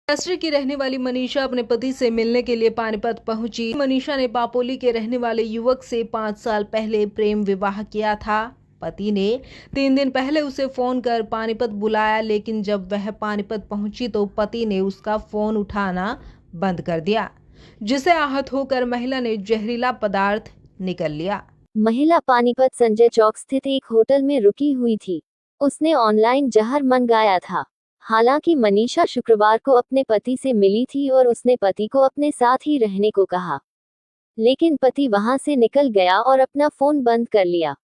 महाराष्ट्र की रहने वाली मनीषा अपने पति से मिलने के लिए पानीपत पहुंची। मनीषा ने पापोली के रहने वाले युवक से 5 साल पहले प्रेम विवाह किया था। पति ने 3 दिन पहले उसे फोन कर पानीपत बुलाया, लेकिन जब वह पानीपत पहुंची तो पति ने उसका फोन उठाना बंद कर दिया, जिससे आहत होकर महिला ने जहरीला पदार्थ निगल लिया। महिला पानीपत संजय चौक स्थित एक होटल में रुकी हुई थी। उसने ऑनलाइन जहर मंगाया था। हालांकि मनीषा शुक्रवार को अपने पति से मिली थी और उसने पति को अपने साथ ही रहने को कहा, लेकिन पति वहां से निकल गया और अपना फोन बंद कर लिया।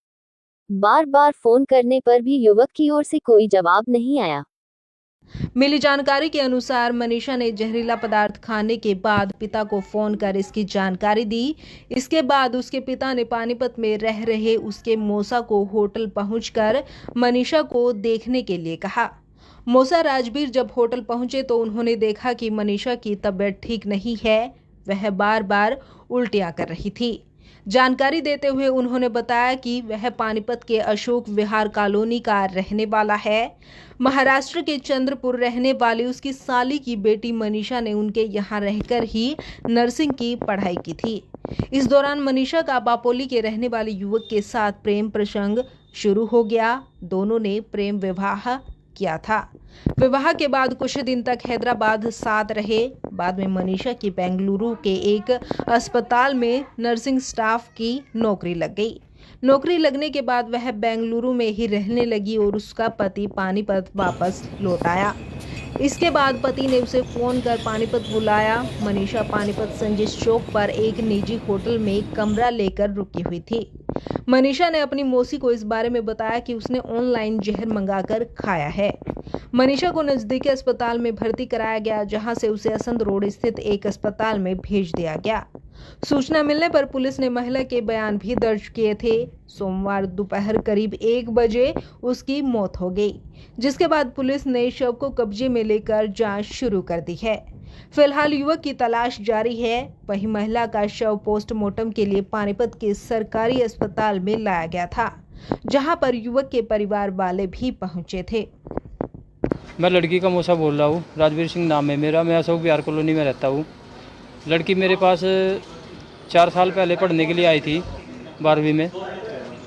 बार बार फोन करने पर भी युवक की ओर से कोई जवाब नहीं आया। मिली जानकारी के अनुसार मनीषा ने जहरीला पदार्थ खाने के बाद पिता को फोन कर इसकी जानकारी दी। इसके बाद उसके पिता ने पानीपत में रह रहे उसके मौसा को होटल पहुंचकर मनीषा को देखने के लिए कहा। मौसा राजवीर जब होटल पहुंचे तो उन्होंने देखा कि मनीषा की तबीयत ठीक नहीं है, वह बार बार उल्टियां कर रही थी। जानकारी देते हुए उन्होंने बताया कि वह पानीपत के अशोक विहार कॉलोनी का रहने वाला है। महाराष्ट्र के चंद्रपुर रहने वाली उसकी साली की बेटी मनीषा ने उनके यहाँ रहकर ही नर्सिंग की पढ़ाई की थी। इस दौरान मनीषा का पापोली के रहने वाले युवक के साथ प्रेम प्रसंग शुरू हो गया। दोनों ने प्रेम विवाह किया था। विवाह के बाद कुछ दिन तक हैदराबाद साथ रहे। बाद में मनीषा की बेंगलुरु के एक अस्पताल में नर्सिंग स्टाफ की नौकरी लग गई। नौकरी लगने के बाद वह बेंगलुरु में ही रहने लगी और उसका पति पानीपत वापस लौट आया। इसके बाद पति ने उसे फोन कर पानीपत बुलाया। मनीषा पानीपत संजय चौक पर एक निजी होटल में कमरा लेकर रुकी हुई थी। मनीषा ने अपनी मौसी को इस बारे में बताया कि उसने ऑनलाइन जहर मंगाकर खाया है। मनीषा को नजदीकी अस्पताल में भर्ती कराया गया, जहां से उसे असंध रोड स्थित एक अस्पताल में भेज दिया गया। सूचना मिलने पर पुलिस ने महिला के बयान भी दर्ज किए थे। सोमवार दोपहर करीब 1 बजे उसकी मौत हो गई, जिसके बाद पुलिस ने शव को कब्जे में लेकर जांच शुरू कर दी है। फिलहाल युवक की तलाश जारी है। वहीं महिला का शव पोस्टमार्टम के लिए पानीपत के सरकारी अस्पताल में लाया गया था, जहां पर युवक के परिवार वाले भी पहुंचे थे। मैं लड़की का मौसा बोल रहा हूँ। राजवीर सिंह नाम है मेरा। मैं अशोक विहार कॉलोनी में रहता हूँ। लड़की मेरे पास 4 साल पहले पढ़ने के लिए आई थी 12वीं में।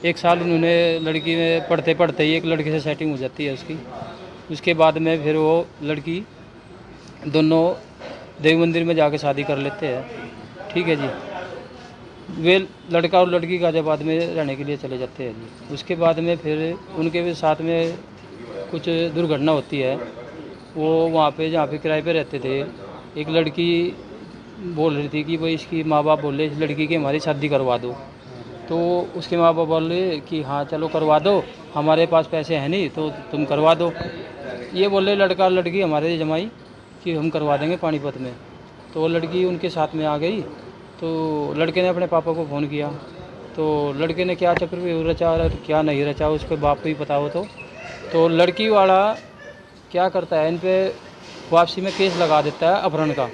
1 साल उन्होंने लड़की में पढ़ते पढ़ते ही एक लड़के से सेटिंग हो जाती है उसकी। उसके बाद में फिर वो लड़की दोनों देवी मंदिर में जाके शादी कर लेते हैं। ठीक है जी। वे लड़का और लड़की गाजियाबाद में रहने के लिए चले जाते हैं जी। उसके बाद में फिर उनके साथ में कुछ दुर्घटना होती है। वो वहाँ पे जहाँ पे किराए पे रहते थे, एक लड़की बोल रही थी कि भाई इसकी माँ बाप बोले इस लड़की की हमारी शादी करवा दो। तो उसके माँ बाप बोले कि हाँ चलो करवा दो, हमारे पास पैसे हैं नहीं तो तुम करवा दो। ये बोले लड़का और लड़की हमारे जमाई कि हम करवा देंगे पानीपत में। तो वो लड़की उनके साथ में आ गई। तो लड़के ने अपने पापा को फ़ोन किया। तो लड़के ने क्या चक्कर रचा और क्या नहीं रचा उसके बाप को ही पता हो। तो लड़की वाला क्या करता है, इन पे वापसी में केस लगा देता है अपहरण का।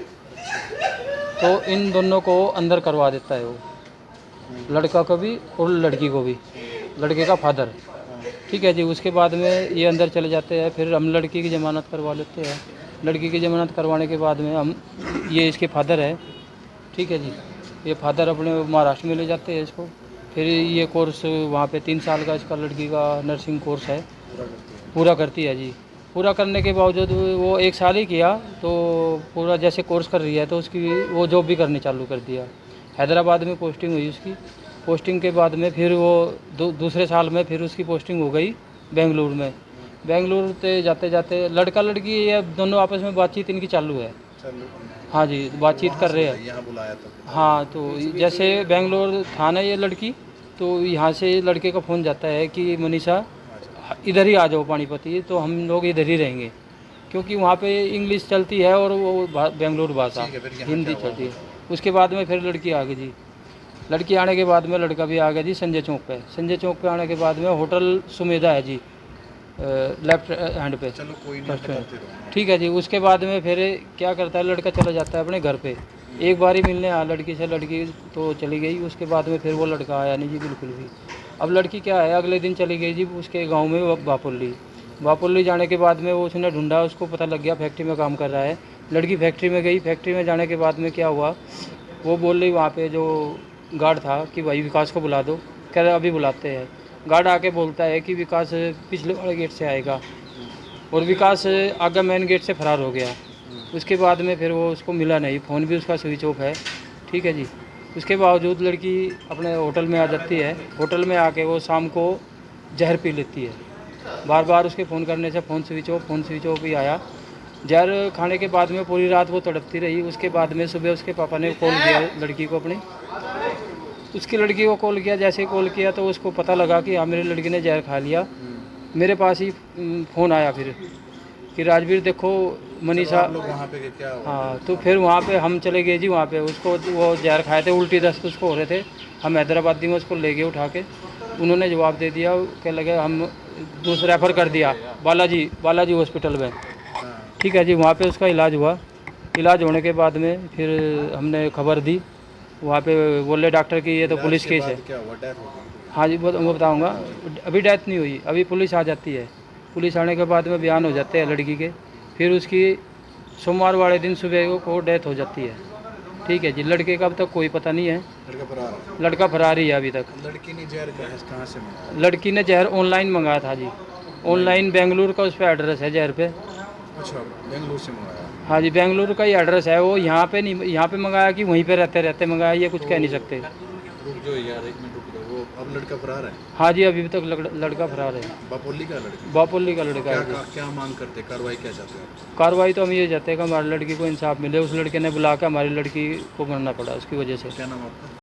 तो इन दोनों को अंदर करवा देता है वो, लड़का को भी और लड़की को भी, लड़के का फादर। ठीक है जी। उसके बाद में ये अंदर चले जाते हैं। फिर हम लड़की की ज़मानत करवा लेते हैं। लड़की की ज़मानत करवाने के बाद में हम ये इसके फादर है। ठीक है जी। ये फादर अपने महाराष्ट्र में ले जाते हैं इसको। फिर ये कोर्स वहाँ पे 3 साल का इसका लड़की का नर्सिंग कोर्स है, पूरा करती है जी। पूरा करने के बावजूद वो 1 साल ही किया तो पूरा जैसे कोर्स कर रही है तो उसकी वो जॉब भी करनी चालू कर दिया। हैदराबाद में पोस्टिंग हुई उसकी। पोस्टिंग के बाद में फिर वो दूसरे साल में फिर उसकी पोस्टिंग हो गई बेंगलुरु में। बेंगलुरु से जाते जाते लड़का लड़की ये दोनों आपस में बातचीत इनकी चालू है। हाँ जी, बातचीत कर रहे हैं। यहाँ बुलाया तो हाँ, तो जैसे बेंगलोर था ना ये लड़की, तो यहाँ से लड़के का फ़ोन जाता है कि मनीषा इधर ही आ जाओ पानीपति, तो हम लोग इधर ही रहेंगे क्योंकि वहाँ पे इंग्लिश चलती है और वो बेंगलुरु भाषा हिंदी चलती है। उसके बाद में फिर लड़की आ गई जी। लड़की आने के बाद में लड़का भी आ गया जी संजय चौक पे। संजय चौक पे आने के बाद में होटल सुमेधा है जी, लेफ्ट हैंड पे। चलो कोई नहीं। ठीक है जी। उसके बाद में फिर क्या करता है, लड़का चला जाता है अपने घर पे। एक बार ही मिलने आया लड़की से, लड़की तो चली गई। उसके बाद में फिर वो लड़का आया नहीं जी बिल्कुल भी। अब लड़की क्या है, अगले दिन चली गई जी उसके गांव में बापोली। बापुल्ली जाने के बाद में वो उसने ढूंढा, उसको पता लग गया फैक्ट्री में काम कर रहा है। लड़की फैक्ट्री में गई, फैक्ट्री में जाने के बाद में क्या हुआ, वो बोल रही वहाँ पे जो गार्ड था कि भाई विकास को बुला दो। कह रहे अभी बुलाते हैं। गार्ड आके बोलता है कि विकास पिछले वाले गेट से आएगा, और विकास आगे मेन गेट से फरार हो गया। उसके बाद में फिर वो उसको मिला नहीं, फ़ोन भी उसका स्विच ऑफ है। ठीक है जी। उसके बावजूद लड़की अपने होटल में आ जाती है। होटल में आके वो शाम को जहर पी लेती है। बार बार उसके फ़ोन करने से फ़ोन स्विच ऑफ ही आया। जहर खाने के बाद में पूरी रात वो तड़पती रही। उसके बाद में सुबह उसके पापा ने कॉल किया लड़की को अपनी, उसकी लड़की को कॉल किया। जैसे ही कॉल किया तो उसको पता लगा कि हाँ मेरी लड़की ने जहर खा लिया। मेरे पास ही फ़ोन आया फिर कि राजवीर देखो मनीषा। आप लोग वहाँ पे गए, क्या हुआ? हाँ, तो फिर वहाँ पे हम चले गए जी। वहाँ पे उसको वो जहर खाए थे, उल्टी दस्त उसको हो रहे थे। हम हैदराबादी में उसको ले गए उठा के। उन्होंने जवाब दे दिया, कह लगे हम दूसरा रेफ़र कर दिया बालाजी हॉस्पिटल में। ठीक है जी। वहाँ पे उसका इलाज हुआ। इलाज होने के बाद में फिर हमने खबर दी। वहाँ पे बोले डॉक्टर की ये तो इलाज पुलिस के केस बाद है। क्या हुआ, डेथ हो गई? हाँ जी, वो बताऊँगा। अभी डेथ नहीं हुई, अभी पुलिस आ जाती है। पुलिस आने के बाद में बयान हो जाते हैं लड़की के। फिर उसकी सोमवार वाले दिन सुबह को डेथ हो जाती है। ठीक है जी। लड़के का अब तक कोई पता नहीं है। लड़का फरार है। लड़का फरार ही है अभी तक। लड़की ने जहर कहाँ से मंगाया? लड़की ने जहर ऑनलाइन मंगाया था जी। ऑनलाइन बेंगलुरु का उस पर एड्रेस है जहर पे। अच्छा, बेंगलुरु से मंगाया। हाँ जी, बेंगलुरु का ही एड्रेस है। वो यहाँ पे नहीं, यहाँ पे मंगाया कि वहीं पे रहते रहते मंगाया, ये कुछ कह नहीं सकते। रुक जाओ यार, 1 मिनट रुक जाओ। वो अब लड़का फरार है? हाँ जी, अभी तक लड़का फरार है। बापोली का लड़का? बापुल्ली का लड़का है। क्या मांग करते, कार्रवाई क्या चाहते हैं आप? कार्रवाई तो हम ये चाहते हैं कि हमारी लड़की को इंसाफ मिले। उस लड़के ने बुला के हमारी लड़की को मरना पड़ा उसकी वजह से। क्या नाम आपका?